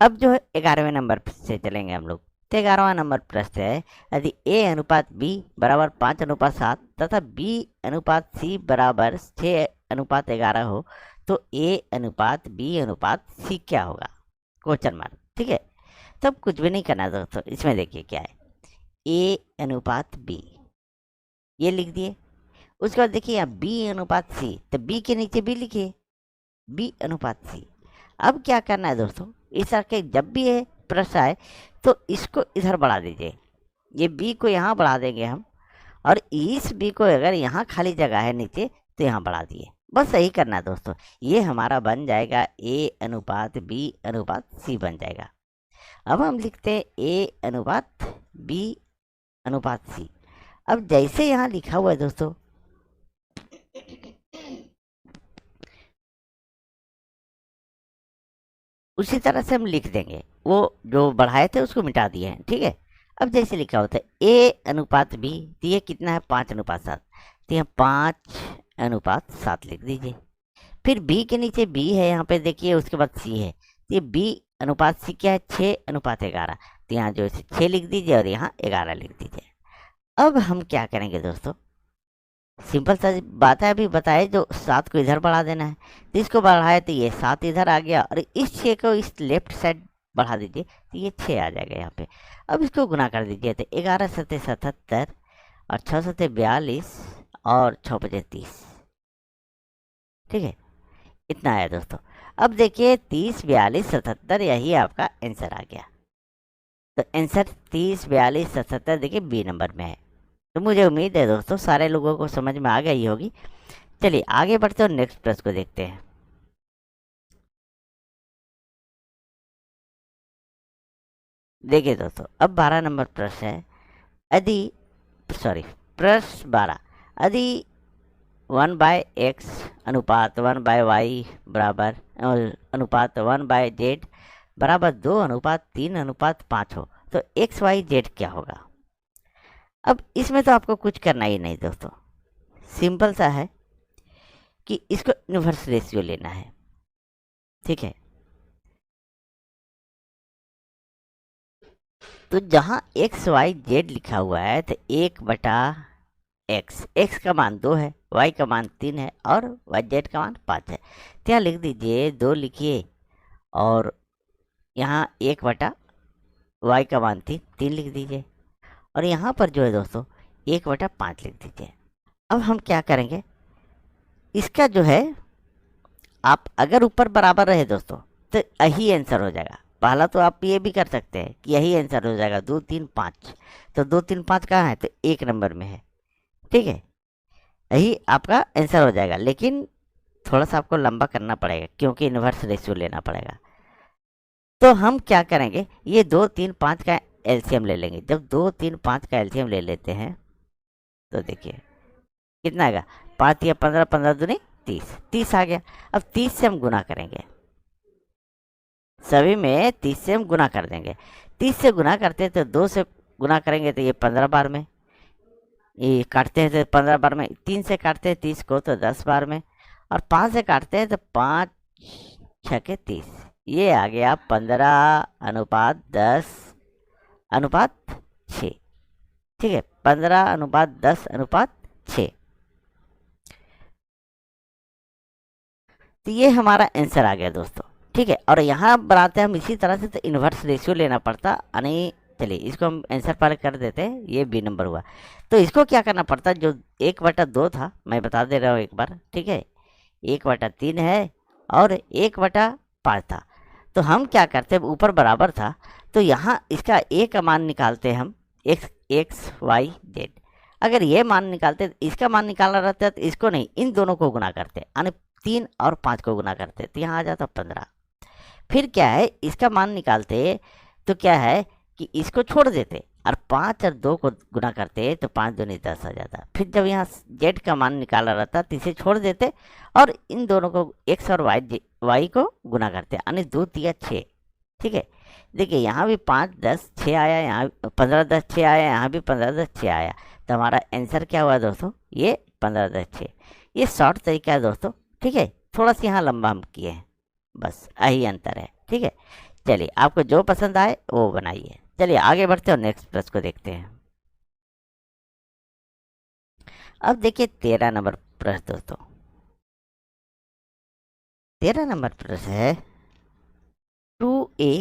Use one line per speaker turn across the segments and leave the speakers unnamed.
अब जो है 11वें नंबर से चलेंगे हम लोग। तो 11वां नंबर प्रश्न है, यदि a अनुपात b बराबर 5:7 तथा b अनुपात c बराबर 6:11 हो तो a अनुपात b अनुपात c क्या होगा? Question mark. ठीक है, तब कुछ भी नहीं करना दोस्तों। इसमें देखिए क्या है, a अनुपात b ये लिख दिए। उसके बाद देखिए यहाँ b अनुपात c, तो b के नीचे b लिखिए, b अनुपात c। अब क्या करना है दोस्तों, इस तरह के जब भी ये प्रश्न आए तो इसको इधर बढ़ा दीजिए, ये b को यहाँ बढ़ा देंगे हम, और इस b को अगर यहाँ खाली जगह है नीचे तो यहाँ बढ़ा दिए। बस यही करना है दोस्तों। ये हमारा बन जाएगा a अनुपात b अनुपात c बन जाएगा। अब हम लिखते हैं a अनुपात b अनुपात c। अब जैसे यहाँ लिखा हुआ है दोस्तों, उसी तरह से हम लिख देंगे। वो जो बढ़ाए थे उसको मिटा दिए हैं। ठीक है, अब जैसे लिखा होता है a अनुपात b, तो ये कितना है 5:7, तो यहाँ 5:7 लिख दीजिए। फिर b के नीचे b है यहाँ पे देखिए, उसके बाद c है, तो ये b अनुपात c क्या है 6:11, तो यहाँ जो है 6 लिख दीजिए और यहाँ 11 लिख दीजिए। अब हम क्या करेंगे दोस्तों, सिंपल सा बात है, अभी बताए जो 7 को इधर बढ़ा देना है, तो इसको बढ़ाए तो ये 7 इधर आ गया, और इस 6 को इस लेफ्ट साइड बढ़ा दीजिए तो ये 6 आ जाएगा यहाँ पे। अब इसको गुना कर दीजिए, तो 11×7=77 और 6×7=42 और 6×5=30। ठीक है, इतना आया दोस्तों। अब देखिए 30, 42, 77, यही आपका आंसर आ गया। तो आंसर 30, 42, 77 देखिए बी नंबर में है। तो मुझे उम्मीद है दोस्तों सारे लोगों को समझ में आ गई होगी। चलिए आगे बढ़ते और नेक्स्ट प्रश्न को देखते हैं। देखिए दोस्तों, अब 12 नंबर प्रश्न है, यदि प्रश्न 12, यदि 1/x अनुपात 1/y बराबर अनुपात 1/z बराबर 2:3:5 हो तो एक्स वाई जेड क्या होगा? अब इसमें तो आपको कुछ करना ही नहीं दोस्तों, सिंपल सा है कि इसको इन्वर्स रेशियो लेना है। ठीक है, तो जहाँ एक्स वाई जेड लिखा हुआ है तो 1/x, एक्स का मान 2 है, वाई का मान 3 है और वाई जेड का मान 5 है। तो यहाँ लिख दीजिए 2 लिखिए, और यहाँ 1/y का मान 3 लिख दीजिए, और यहाँ पर जो है दोस्तों 1/5 लिख दीजिए। अब हम क्या करेंगे, इसका जो है आप अगर ऊपर बराबर रहे दोस्तों तो यही आंसर हो जाएगा। पहला तो आप ये भी कर सकते हैं कि यही आंसर हो जाएगा 2, 3, 5। तो 2, 3, 5 कहाँ है, तो 1 नंबर में है। ठीक है, यही आपका आंसर हो जाएगा, लेकिन थोड़ा सा आपको लंबा करना पड़ेगा क्योंकि इन्वर्स रेशियो लेना पड़ेगा। तो हम क्या करेंगे, ये 2, 3, 5 का एलसीएम ले लेंगे। जब 2, 3, 5 का एलसीएम ले लेते हैं तो देखिए कितना आएगा, 5 या 15, 15 दूनी 30, 30 आ गया। अब 30 से हम गुना करेंगे, सभी में 30 से हम गुना कर देंगे। 30 से गुना करते हैं तो 2 से गुना करेंगे तो ये 15 बार में, ये काटते हैं तो 15 बार में, 3 से काटते हैं 30 को तो 10 बार में, और 5 से काटते हैं तो 5 6 30। ये आ गया 15:10:6। ठीक है, 15:10:6। तो ये हमारा आंसर आ गया दोस्तों। ठीक है, और यहाँ बनाते हैं हम इसी तरह से, तो इन्वर्स रेशियो लेना पड़ता, यानी चलिए इसको हम आंसर पर कर देते हैं, ये बी नंबर हुआ। तो इसको क्या करना पड़ता, जो 1/2 था, मैं बता दे रहा हूँ एक बार। ठीक है, 1/3 है और 1/5 था। तो हम क्या करते हैं, ऊपर बराबर था तो यहाँ इसका ए का मान निकालते हैं हम, एक्स वाई जेड। अगर ये मान निकालते तो इसका मान निकालना रहता है, तो इसको नहीं, इन दोनों को गुना करते, यानी 3 और 5 को गुना करते, तो यहाँ आ जाता 15। फिर क्या है, इसका मान निकालते तो क्या है कि इसको छोड़ देते और 5 और 2 को गुना करते तो 5 दूनी 10 आ जाता। फिर जब यहाँ जेड का मान निकाला रहता तो इसे छोड़ देते और इन दोनों को एक्स और वाई को गुना करते, यानी 2 3 6। ठीक है, देखिए यहाँ भी 5 10 6 आया, यहाँ 15 10 6 आया, यहाँ भी 15 10 6 आया। तो हमारा आंसर क्या हुआ दोस्तों, ये 15 10 6। ये शॉर्ट तरीका है दोस्तों। ठीक है, थोड़ा सा यहाँ लंबा हम किए हैं, बस यही अंतर है। ठीक है, चलिए आपको जो पसंद आए वो बनाइए। चलिए आगे बढ़ते हैं और नेक्स्ट प्रश्न को देखते हैं। अब देखिए 13 नंबर प्रश्न दोस्तों। 13 नंबर प्रश्न है 2a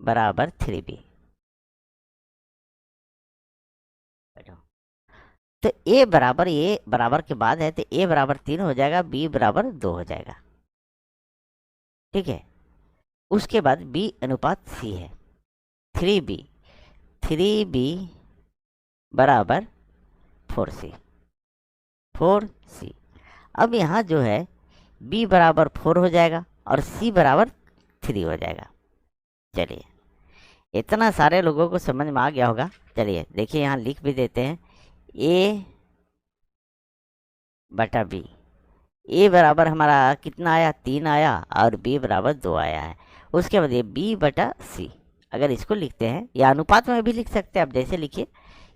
बराबर 3b। तो ए बराबर के बाद है तो ए बराबर 3 हो जाएगा, बी बराबर 2 हो जाएगा। ठीक है, उसके बाद बी अनुपात सी है 3b। 3b बराबर 4c। 4c। अब यहाँ जो है b बराबर 4 हो जाएगा और c बराबर 3 हो जाएगा। चलिए इतना सारे लोगों को समझ में आ गया होगा। चलिए देखिए यहाँ लिख भी देते हैं a बटा b। ए बराबर हमारा कितना आया, 3 आया और बी बराबर 2 आया है। उसके बाद ये बी बटा सी, अगर इसको लिखते हैं या अनुपात में भी लिख सकते हैं आप, जैसे लिखिए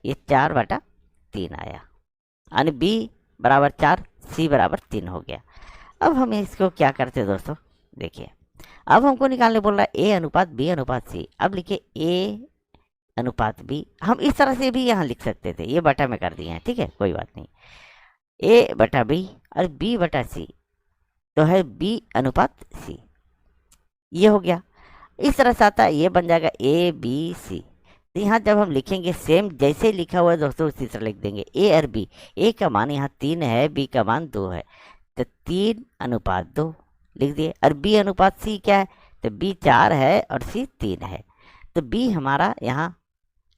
ये 4 बटा 3 आया, यानी बी बराबर 4 सी बराबर 3 हो गया। अब हम इसको क्या करते हैं दोस्तों, देखिए अब हमको निकालने बोल रहा है ए अनुपात बी अनुपात सी। अब लिखिए ए अनुपात बी, हम इस तरह से भी यहाँ लिख सकते थे, ये बटा में कर दिए हैं, ठीक है कोई बात नहीं। ए बटा बी और बी बटा सी, तो है बी अनुपात सी, ये हो गया। इस तरह से आता है, ये बन जाएगा ए बी सी। तो यहाँ जब हम लिखेंगे सेम जैसे लिखा हुआ है दोस्तों उसी तरह लिख देंगे ए और बी। ए का मान यहाँ 3 है, बी का मान 2 है, तो 3 अनुपात 2 लिख दिए। और बी अनुपात सी क्या है, तो बी 4 है और सी 3 है, तो बी हमारा यहाँ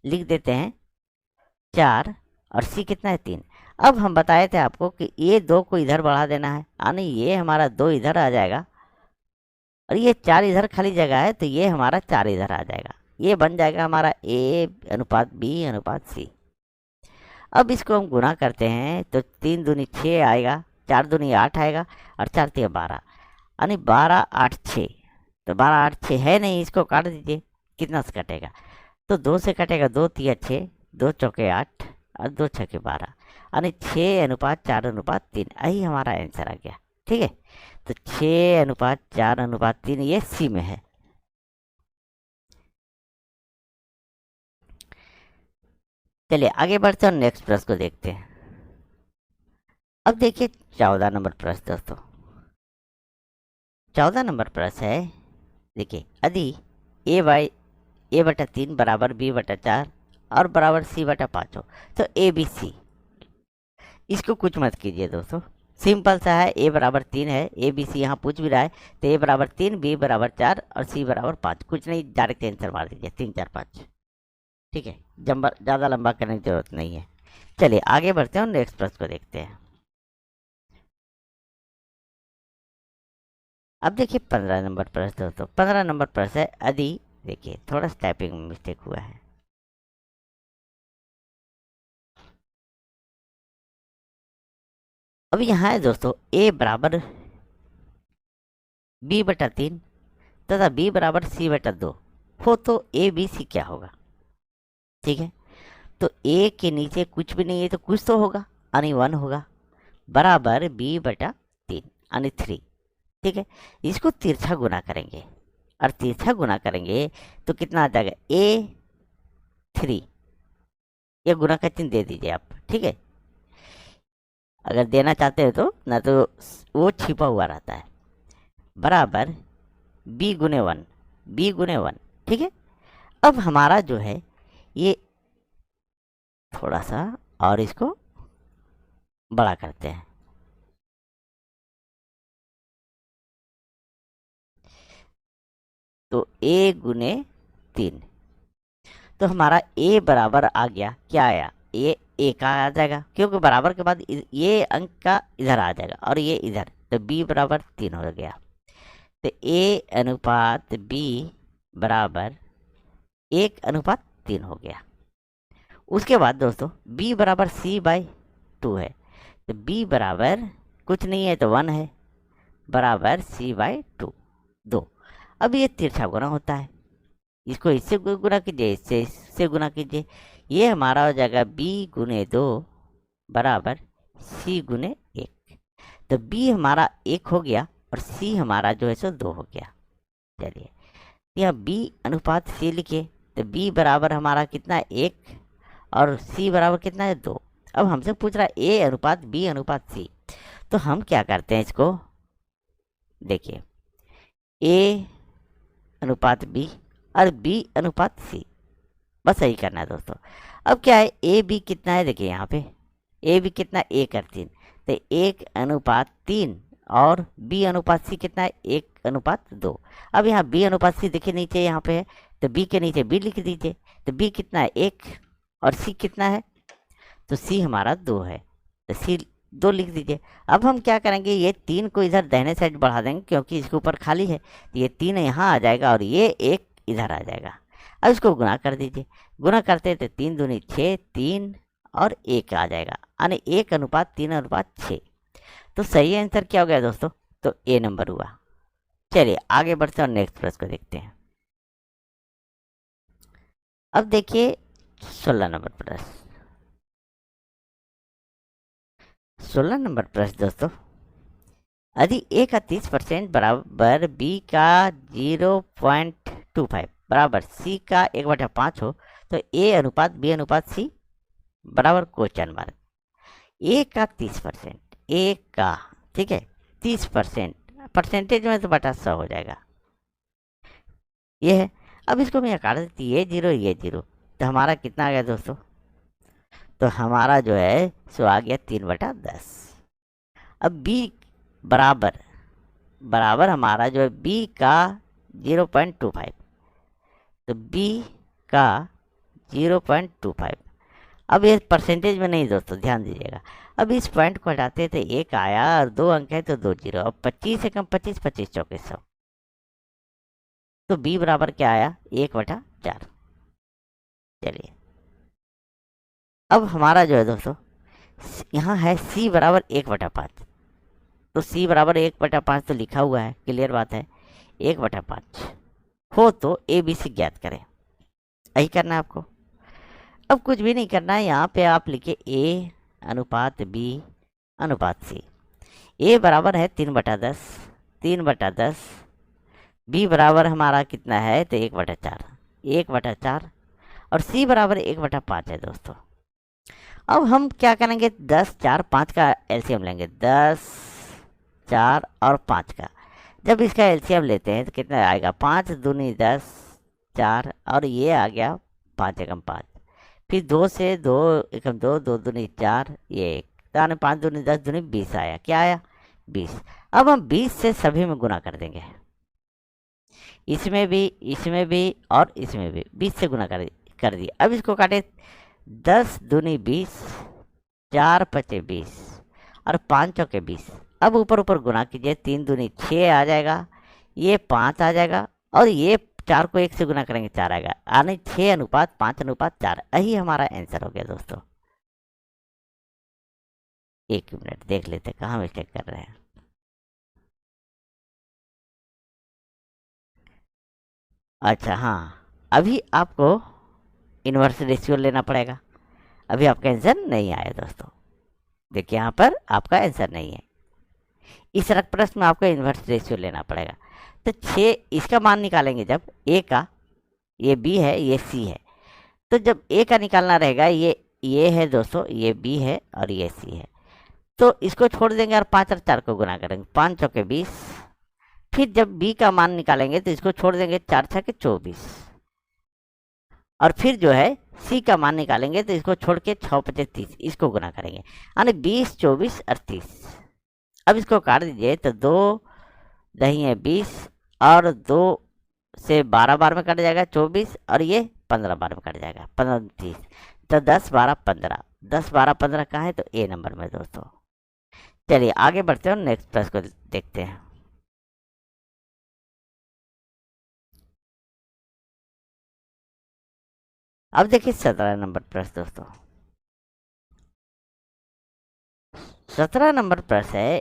लिख देते हैं 4 और सी कितना है 3। अब हम बताए थे आपको कि ये 2 को इधर बढ़ा देना है, यानी ये हमारा 2 इधर आ जाएगा और ये 4 इधर खाली जगह है, तो ये हमारा 4 इधर आ जाएगा। ये बन जाएगा हमारा ए अनुपात बी अनुपात सी। अब इसको हम गुना करते हैं तो 3 दूनी 6 आएगा, 4 दूनी 8 आएगा और 4 3 12, यानी 12 8 6। तो 12 8 6 है नहीं, इसको काट दीजिए, कितना से कटेगा, तो 2 से कटेगा, 2 3 6, 2 चौके 8 और 2 छके 12, यानी 6 अनुपात 4 अनुपात 3, यही हमारा आंसर आ गया। ठीक है, तो 6 अनुपात 4 अनुपात 3 ये सी में है। चलिए आगे बढ़ते हैं और नेक्स्ट प्रश्न को देखते हैं। अब देखिए 14 नंबर प्रश्न दोस्तों। 14 नंबर प्रश्न है, देखिए यदि ए बटा 3 बराबर बी बटा 4 और बराबर सी बटा 5 हो तो ए बी सी। इसको कुछ मत कीजिए दोस्तों, सिंपल सा है, ए बराबर 3 है, ए बी सी यहाँ पूछ भी रहा है, तो ए बराबर 3 बी बराबर 4 और सी बराबर 5, कुछ नहीं डायरेक्ट आंसर मार दीजिए 3 4 5। ठीक है, ज़्यादा लंबा करने की जरूरत नहीं है। चलिए आगे बढ़ते हैं और नेक्स्ट प्रश्न को देखते हैं। अब देखिए 15 नंबर प्रश्न दोस्तों। 15 नंबर प्रश्न है यदि, देखिए थोड़ा सा टाइपिंग में मिस्टेक हुआ है। अब यहाँ है दोस्तों ए बराबर बी बटा 3 तथा बी बराबर सी बटा 2 हो तो ए बी सी क्या होगा। ठीक है, तो ए के नीचे कुछ भी नहीं है तो कुछ तो होगा, यानी 1 होगा, बराबर बी बटा 3 यानी 3। ठीक है, इसको तिरछा गुना करेंगे और तिरछा गुना करेंगे तो कितना आ जाएगा ए 3। ये गुना का चिन्ह दे दीजिए आप। ठीक है, अगर देना चाहते हो तो, ना तो वो छिपा हुआ रहता है, बराबर बी गुने 1, बी गुने 1। ठीक है, अब हमारा जो है ये थोड़ा सा और इसको बड़ा करते हैं, तो ए गुने 3, तो हमारा ए बराबर आ गया, क्या आया, ये ए का आ जाएगा क्योंकि बराबर के बाद ये अंक का इधर आ जाएगा और ये इधर, तो बी बराबर 3 हो गया। तो ए अनुपात बी बराबर 1 अनुपात 3 हो गया। उसके बाद दोस्तों b बराबर c बाई 2 है, तो b बराबर कुछ नहीं है तो 1 है, बराबर c बाई 2 2। अब ये तिरछा गुना होता है, इसको इससे गुना कीजिए, इससे गुना कीजिए, ये हमारा हो जाएगा b गुने 2 बराबर c गुने 1। तो b हमारा 1 हो गया और c हमारा जो है सो 2 हो गया। चलिए यहाँ बी अनुपात सी लिखे, तो बी बराबर हमारा कितना है 1 और सी बराबर कितना है 2। अब हमसे पूछ रहा है ए अनुपात बी अनुपात सी, तो हम क्या करते हैं इसको, देखिए ए अनुपात बी और बी अनुपात सी, बस यही करना है दोस्तों। अब क्या है ए बी कितना है, देखिए यहाँ पे ए बी कितना 1 और 3, तो 1 अनुपात 3 और बी अनुपात सी कितना है 1 अनुपात 2। अब यहाँ बी अनुपात सी देखिए नीचे यहाँ पे है, तो बी के नीचे बी लिख दीजिए, तो बी कितना है 1 और सी कितना है, तो सी हमारा 2 है, तो सी 2 लिख दीजिए। अब हम क्या करेंगे, ये 3 को इधर दाहिने साइड बढ़ा देंगे क्योंकि इसके ऊपर खाली है, तो ये 3 यहाँ आ जाएगा और ये 1 इधर आ जाएगा। अब इसको गुना कर दीजिए, गुना करते तो 3 दूनी 6, 3 और 1 आ जाएगा, यानी 1 अनुपात 3 अनुपात 6। तो सही आंसर क्या हो गया दोस्तों, तो ए नंबर हुआ। चलिए आगे बढ़ते हैं और नेक्स्ट प्रश्न को देखते हैं। अब देखिए 16 नंबर प्रश्न। 16 नंबर प्रश्न दोस्तों, यदि ए का 30% बराबर बी का 0.25 बराबर सी का 1/5 हो, तो ए अनुपात बी अनुपात सी बराबर क्वेश्चन मार्क। ए का 30%, ए का ठीक है 30%, परसेंटेज में तो बटा 100 हो जाएगा, ये है। अब इसको मैं काट देती, ये 0 ये 0, तो हमारा कितना आ गया दोस्तों, तो हमारा जो है सो आ गया 3/10। अब बी बराबर बराबर हमारा जो है बी का 0.25, तो बी का 0.25। अब ये परसेंटेज में नहीं दोस्तों, ध्यान दीजिएगा। अब इस पॉइंट को हटाते तो 1 आया और 2 अंक है तो 2 0। अब 25 से कम 25, 25 चौके 100, तो बी बराबर क्या आया 1/4। चलिए अब हमारा जो है दोस्तों यहाँ है सी बराबर 1/5, तो सी बराबर 1/5 तो लिखा हुआ है, क्लियर बात है। 1/5 हो तो ए बी सी ज्ञात करें, यही करना है आपको। अब कुछ भी नहीं करना है, यहाँ पे आप लिखे ए अनुपात बी अनुपात सी। ए बराबर है 3/10, 3/10। बी बराबर हमारा कितना है तो 1/4, 1/4 और सी बराबर 1/5 है दोस्तों। अब हम क्या करेंगे, 10 4 5 का एलसीएम लेंगे, 10 4 और 5 का। जब इसका एलसीएम लेते हैं तो कितना आएगा, 5 दूनी 10, 4 और ये आ गया 5 एकम 5, फिर 2 से 2 एकम 2, 2 दूनी 4, ये 1, तो 5 दूनी 10 दूनी 20 आया, क्या आया 20। अब हम 20 से सभी में गुना कर देंगे, इसमें भी और इसमें भी 20 से गुना कर दिए। अब इसको काटे, 10 दूनी 20, 4 5 20 और 5 चौके 20। अब ऊपर ऊपर गुना कीजिए, 3 दूनी 6 आ जाएगा, ये 5 आ जाएगा और ये 4 को 1 से गुना करेंगे 4 आएगा, यानी 6 अनुपात 5 अनुपात 4। यही हमारा आंसर हो गया दोस्तों। एक मिनट देख लेते कहाँ मिस्टेक कर रहे हैं। अच्छा हाँ, अभी आपको इन्वर्स रेशियो लेना पड़ेगा, अभी आपका आंसर नहीं आया दोस्तों। देखिए यहाँ पर आपका आंसर नहीं है, इस रख प्रश्न में आपको इन्वर्स रेशियो लेना पड़ेगा। तो 6 इसका मान निकालेंगे, जब ए का, ये बी है ये सी है, तो जब ए का निकालना रहेगा, ये है दोस्तों, ये बी है और ये सी है, तो इसको छोड़ देंगे और 5 और 4 को गुना करेंगे, 5 चौके 20। फिर जब बी का मान निकालेंगे तो इसको छोड़ देंगे, 4 छके 24, और फिर जो है सी का मान निकालेंगे तो इसको छोड़ के 6 5 30, इसको गुना करेंगे, यानी 20 24 और 30। अब इसको काट दीजिए, तो 2 दही है 20 और 2 से 12 बार में कट जाएगा 24 और ये 15 बार में कट जाएगा 15 30, तो 10 12 15, 10 12 15 कहाँ है तो ए नंबर में दोस्तों। चलिए आगे बढ़ते हैं और नेक्स्ट प्रश्न को देखते हैं। अब देखिए 17 नंबर प्रश्न दोस्तों। 17 नंबर प्रश्न है,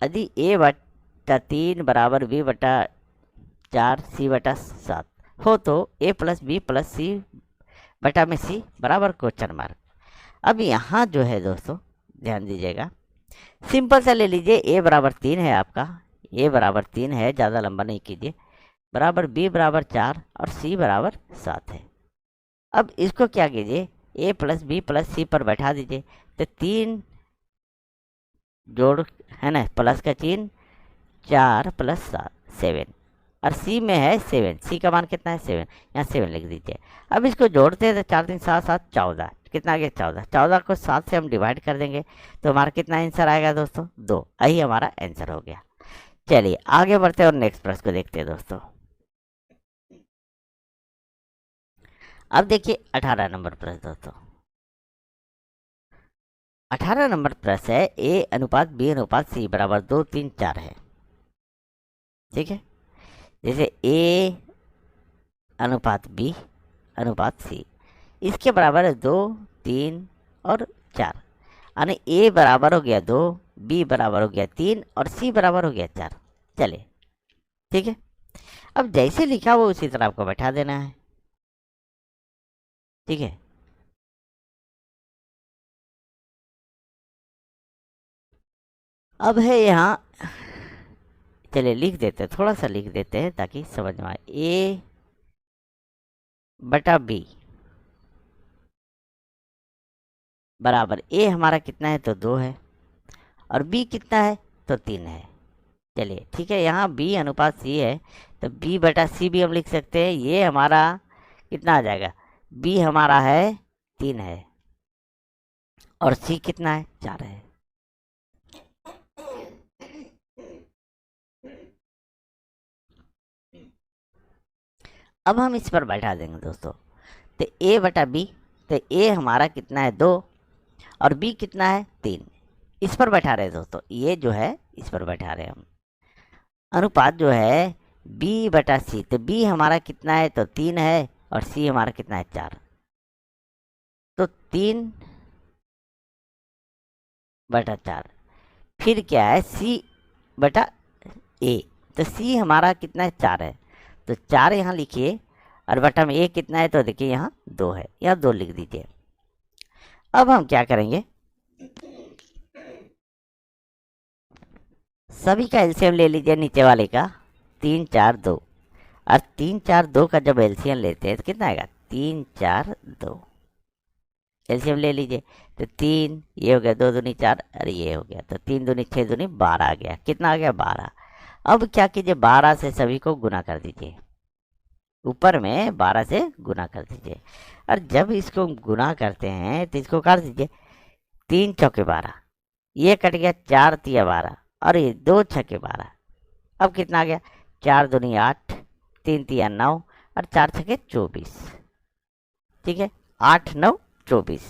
यदि a/3 बराबर b/4 c/7 हो तो a + b + c में c बराबर क्वेश्चन मार्क। अब यहाँ जो है दोस्तों ध्यान दीजिएगा, सिंपल सा ले लीजिए, a बराबर 3 है आपका, a बराबर 3 है, ज़्यादा लंबा नहीं कीजिए, बराबर बी बराबर 4 और सी बराबर 7 है। अब इसको क्या कीजिए, ए प्लस बी प्लस सी पर बैठा दीजिए। तो 3 जोड़ है ना, प्लस का चिन्ह, 4 प्लस 7 7, और सी में है 7, सी का मान कितना है 7, यहाँ 7 लिख दीजिए। अब इसको जोड़ते हैं तो 4 3 7 7 14, कितना आ गया 14, 14 को 7 से हम डिवाइड कर देंगे तो हमारा कितना आंसर आएगा दोस्तों 2, यही हमारा आंसर हो गया। चलिए आगे बढ़ते हैं और नेक्स्ट प्रश्न को देखते हैं दोस्तों। अब देखिए 18 नंबर प्रश्न दोस्तों। 18 नंबर प्रश्न है ए अनुपात बी अनुपात सी बराबर 2 3 4 है। ठीक है, जैसे ए अनुपात बी अनुपात सी, इसके बराबर है 2 3 और 4, यानी ए बराबर हो गया 2, बी बराबर हो गया 3 और सी बराबर हो गया 4। चलिए ठीक है, अब जैसे लिखा वो उसी तरह आपको बैठा देना है। ठीक है, अब है यहाँ, चलिए लिख देते हैं, थोड़ा सा लिख देते हैं ताकि समझ में आए। ए बटा बी बराबर ए हमारा कितना है तो 2 है, और बी कितना है तो 3 है। चलिए ठीक है, यहाँ बी अनुपात सी है तो बी बटा सी भी हम लिख सकते हैं। ये हमारा कितना आ जाएगा, बी हमारा है 3 है और सी कितना है 4 है। अब हम इस पर बैठा देंगे दोस्तों, तो ए बटा बी, तो ए हमारा कितना है 2 और बी कितना है 3, इस पर बैठा रहे दोस्तों, ये जो है इस पर बैठा रहे हम। अनुपात जो है बी बटा सी, तो बी हमारा कितना है तो 3 है और सी हमारा कितना है 4, तो 3 बटा 4। फिर क्या है सी बटा ए, तो सी हमारा कितना है 4 है, तो 4 यहाँ लिखिए, और बटा में ए कितना है तो देखिए यहाँ 2 है, यहाँ 2 लिख दीजिए। अब हम क्या करेंगे, सभी का एलसीएम ले लीजिए नीचे वाले का, 3 4 2, और 3 4 2 का जब एलसीएम लेते हैं तो कितना आएगा 3 4 2, एलसीएम ले लीजिए। तो 3 ये हो गया, 2 दूनी 4 और ये हो गया, तो 3 दूनी 6 दूनी 12 आ गया, कितना आ गया 12। अब क्या कीजिए 12 से सभी को गुना कर दीजिए, ऊपर में 12 से गुना कर दीजिए, और जब इसको गुना करते हैं तो इसको काट दीजिए, 3 चौके 12, ये कट गया, 4 तिया 12 और ये 2 छक्के 12। अब कितना आ गया 4 दूनी 8, 3 तिया 9 और 4 छक्के 24। ठीक है, 8 9 24,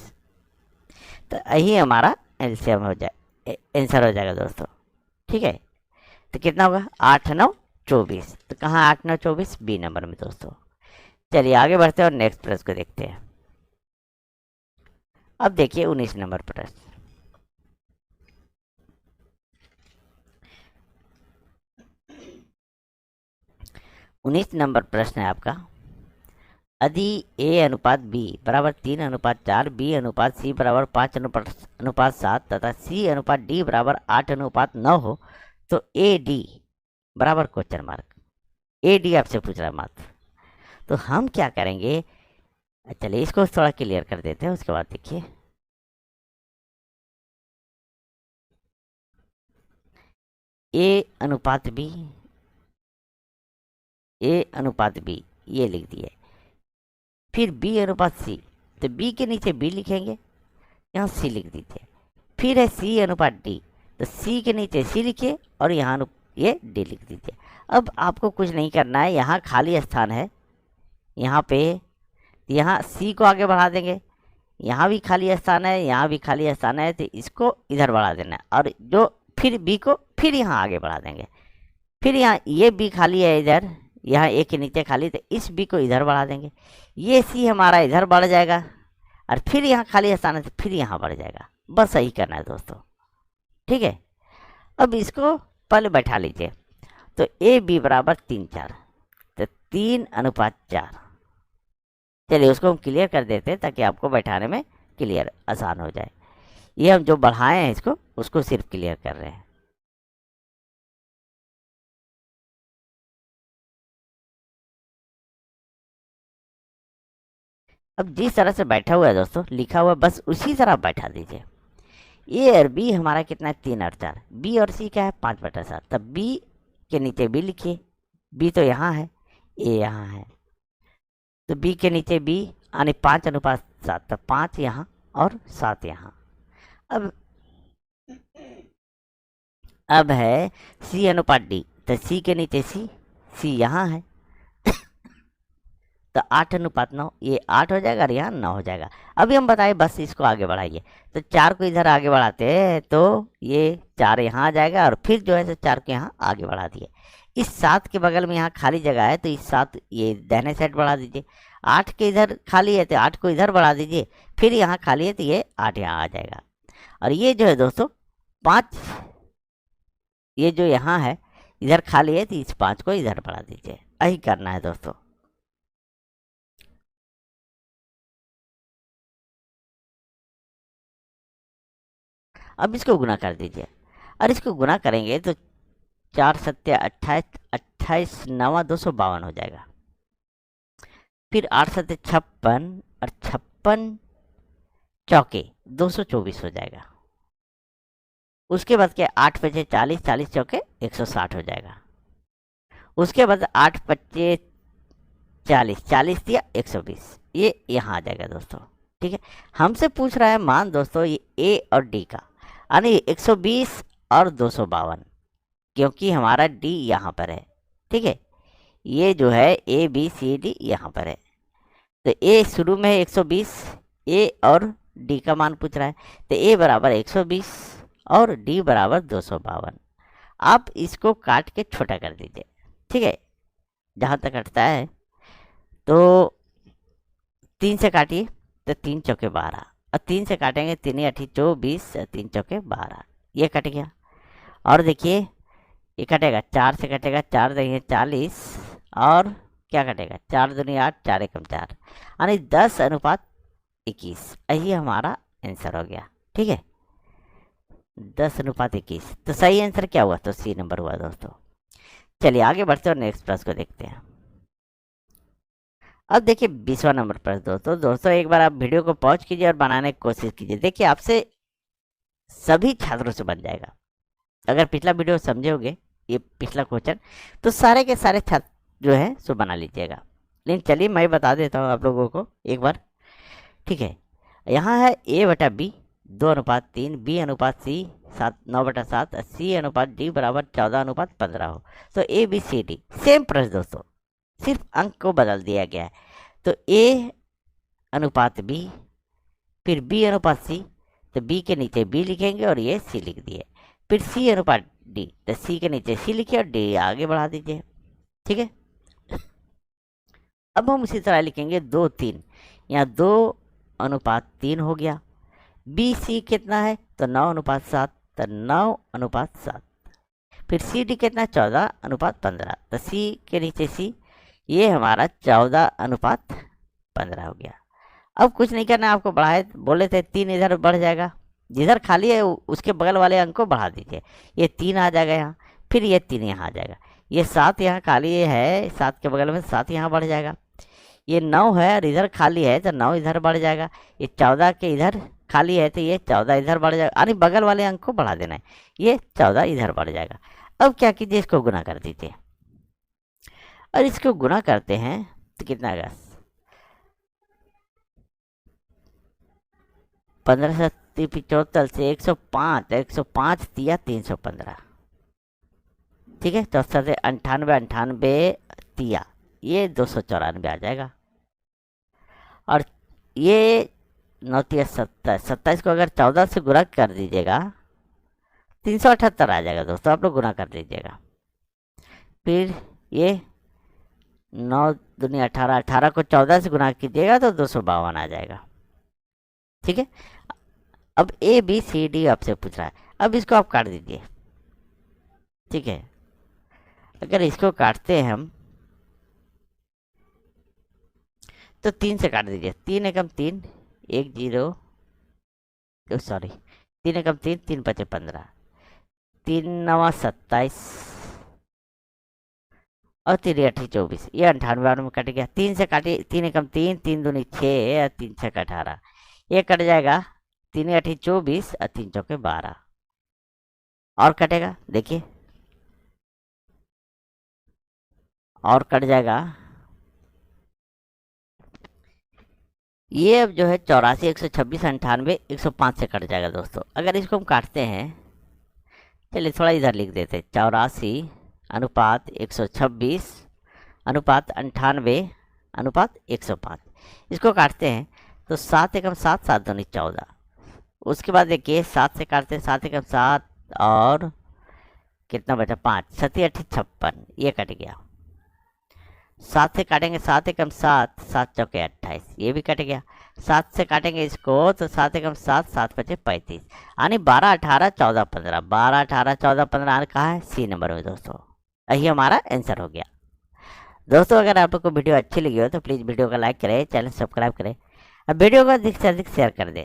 तो यही हमारा एलसीएम हो जाए, आंसर हो जाएगा दोस्तों। ठीक है, तो कितना होगा 8 9 24, तो कहाँ 8 9 24 बी नंबर में दोस्तों। चलिए आगे बढ़ते हैं और नेक्स्ट प्रश्न को देखते हैं। अब देखिए 19 नंबर प्रश्न। 19 नंबर प्रश्न है आपका, यदि ए अनुपात बी बराबर 3 अनुपात 4, बी अनुपात सी बराबर 5 अनुपात 7 तथा सी अनुपात डी बराबर 8 अनुपात 9 हो तो ए डी बराबर क्वेश्चन मार्क, ए डी आपसे पूछ रहा है मात्र। तो हम क्या करेंगे, चलिए इसको थोड़ा क्लियर कर देते हैं, उसके बाद देखिए ए अनुपात बी, ए अनुपात बी ये लिख दिए, फिर बी अनुपात सी, तो बी के नीचे बी लिखेंगे, यहाँ सी लिख दीजिए, फिर है सी अनुपात डी, तो सी के नीचे सी लिखिए और यहाँ ये डी लिख दीजिए। अब आपको कुछ नहीं करना है, यहाँ खाली स्थान है, यहाँ पे यहाँ सी को आगे बढ़ा देंगे, यहाँ भी खाली स्थान है, यहाँ भी खाली स्थान है, तो इसको इधर बढ़ा देना है, और जो फिर बी को फिर यहाँ आगे बढ़ा देंगे, फिर यहाँ ये बी खाली है इधर, यहाँ ए के नीचे खाली, तो इस बी को इधर बढ़ा देंगे, ये सी हमारा इधर बढ़ जाएगा, और फिर यहाँ खाली स्थान है तो फिर यहाँ बढ़ जाएगा। बस यही करना है दोस्तों। ठीक है, अब इसको पहले बैठा लीजिए, तो ए बी बराबर 3 4, तो 3 अनुपात 4। चलिए उसको हम क्लियर कर देते हैं ताकि आपको बैठाने में क्लियर आसान हो जाए। ये हम जो बढ़ाए हैं इसको उसको सिर्फ क्लियर कर रहे हैं। अब जिस तरह से बैठा हुआ है दोस्तों, लिखा हुआ बस उसी तरह बैठा दीजिए। ए और बी हमारा कितना है, 3 और 4। बी और सी क्या है, 5/7। तब बी के नीचे बी लिखिए। बी तो यहाँ है, ए यहाँ है, तो बी के नीचे बी, यानी 5:7। तो 5 यहाँ और 7 यहाँ। अब अब है C/D, तो सी के नीचे सी, सी यहाँ है, तो 8:9, ये 8 हो जाएगा और यहाँ 9 हो जाएगा। अभी हम बताए बस इसको आगे बढ़ाइए, तो 4 को इधर आगे बढ़ाते हैं तो ये 4 यहाँ आ जाएगा, और फिर जो है तो 4 को यहाँ आगे बढ़ा दिए। इस 7 के बगल में यहाँ खाली जगह है, तो इस 7 ये दाहिने साइड बढ़ा दीजिए। 8 के इधर खाली है तो 8 को इधर बढ़ा दीजिए, फिर यहाँ खाली है तो ये 8 यहाँ आ जाएगा। और ये जो है दोस्तों 5, ये जो यहाँ है इधर खाली है तो इस 5 को इधर बढ़ा दीजिए। यही करना है दोस्तों। अब इसको गुना कर दीजिए, और इसको गुना करेंगे तो 4×7 = 28, 28 9 252 हो जाएगा। फिर 8×7 = 56, और 56 चौके 224 हो जाएगा। उसके बाद क्या, 8 5 40, 40 चौके 160 हो जाएगा। उसके बाद 8 5 40, 40 दिया 120, ये यहाँ आ जाएगा दोस्तों। ठीक है, हमसे पूछ रहा है मान दोस्तों ये ए और डी का, यानी 120 और 252, क्योंकि हमारा डी यहाँ पर है। ठीक है, ये जो है ए बी सी डी यहाँ पर है, तो ए शुरू में है 120, ए और डी का मान पूछ रहा है, तो ए बराबर 120 और डी बराबर 252। आप इसको काट के छोटा कर दीजिए। ठीक है, जहाँ तक कटता है तो 3 से काटिए, तो 3 चौके 12, और 3 से काटेंगे 3 8 24, 3 चौके 12, ये कट गया। और देखिए ये कटेगा, 4 से कटेगा, 4 देंगे 40, और क्या कटेगा, 4 दूनी 8, 4 एकम 4, यानी 10:21। यही हमारा आंसर हो गया। ठीक है, 10:21। तो सही आंसर क्या हुआ, तो सी नंबर हुआ दोस्तों। चलिए आगे बढ़ते और नेक्स्ट प्रश्न को देखते हैं। अब देखिए 20वां नंबर प्रश्न दोस्तों एक बार आप वीडियो को पॉज कीजिए और बनाने की कोशिश कीजिए। देखिए आपसे सभी छात्रों से बन जाएगा। अगर पिछला वीडियो समझे होगे, ये पिछला क्वेश्चन, तो सारे के सारे छात्र जो है सो बना लीजिएगा। लेकिन चलिए मैं बता देता हूँ आप लोगों को एक बार। ठीक है, यहाँ है A/B 2:3, B/C 9/7, C/D बराबर 14:15 हो, तो ABCD सेम प्रश्न दोस्तों, सिर्फ अंक को बदल दिया गया है। तो A/B, फिर B/C, तो B के नीचे B लिखेंगे और ये C लिख दिए। फिर C/D, तो C के नीचे C लिखिए और D आगे बढ़ा दीजिए। ठीक है, अब हम उसी तरह लिखेंगे 2 3, यहाँ 2:3 हो गया। BC कितना है, तो 9:7, तो 9:7। फिर CD कितना, 14:15, तो C के नीचे C, ये हमारा 14:15 हो गया। अब कुछ नहीं करना है आपको, बढ़ाए बोले थे 3 इधर बढ़ जाएगा, जिधर खाली है उसके बगल वाले अंक को बढ़ा दीजिए। ये 3 आ जाएगा यहाँ, फिर ये 3 यहाँ आ जाएगा। ये 7 यहाँ खाली है, 7 के बगल में 7 यहाँ बढ़ जाएगा। ये 9 है और इधर खाली है तो 9 इधर बढ़ जाएगा। ये 14 के इधर खाली है तो ये 14 इधर बढ़ जाएगा, यानी बगल वाले अंक को बढ़ा देना है, ये 14 इधर बढ़ जाएगा। अब क्या कीजिए, इसको गुना कर दीजिए, और इसको गुना करते हैं तो कितना आएगा, 15/74 से 105, 105 दिया 315। ठीक है, तो 98, 98 दिया, ये 294 आ जाएगा। और ये 9×3 = 27, 27 को अगर 14 से गुणा कर दीजिएगा 378 आ जाएगा दोस्तों। आप लोग गुना कर लीजिएगा। फिर ये 9×2 = 18, 18 को 14 से गुना कीजिएगा तो 252 आ जाएगा। ठीक है, अब ABCD आपसे पूछ रहा है, अब इसको आप काट दीजिए। ठीक है, अगर इसको काटते हैं हम तो 3 से काट दीजिए, 3 एकम 3, 1 0, सॉरी 3 एकम 3, 3 5 15, 3 9 27, और 3×8 = 24, ये 98 में कट गया। 3 से काटिए, 3 एकम 3, 3 दूनी 6 और 3 छः 18, ये कट जाएगा। 3×8 = 24 और 3 चौके 12, और कटेगा देखिए, और कट जाएगा। ये अब जो है 84, 126, 98, 105 से कट जाएगा दोस्तों। अगर इसको हम काटते हैं, चलिए थोड़ा इधर लिख देते हैं, 84 अनुपात 126 अनुपात 98 अनुपात 105, इसको काटते हैं तो 7 एकम 7, 7 दूनी 14। उसके बाद देखिए 7 से काटते हैं, 7 एकम 7 और कितना बचा 5, 7 8 56, ये कट गया। 7 से काटेंगे, 7 एकम 7, 7 चौके 28, ये भी कट गया। 7 से काटेंगे इसको तो 7 एकम 7, 7 पचे 35, यानी 12 18 14 15, 12 18 14 15 कहाँ है, सी नंबर में दोस्तों। यही हमारा आंसर हो गया दोस्तों। अगर आप लोग को वीडियो अच्छी लगी हो तो प्लीज़ वीडियो को लाइक करें, चैनल सब्सक्राइब करें और वीडियो को अधिक से अधिक शेयर कर दें।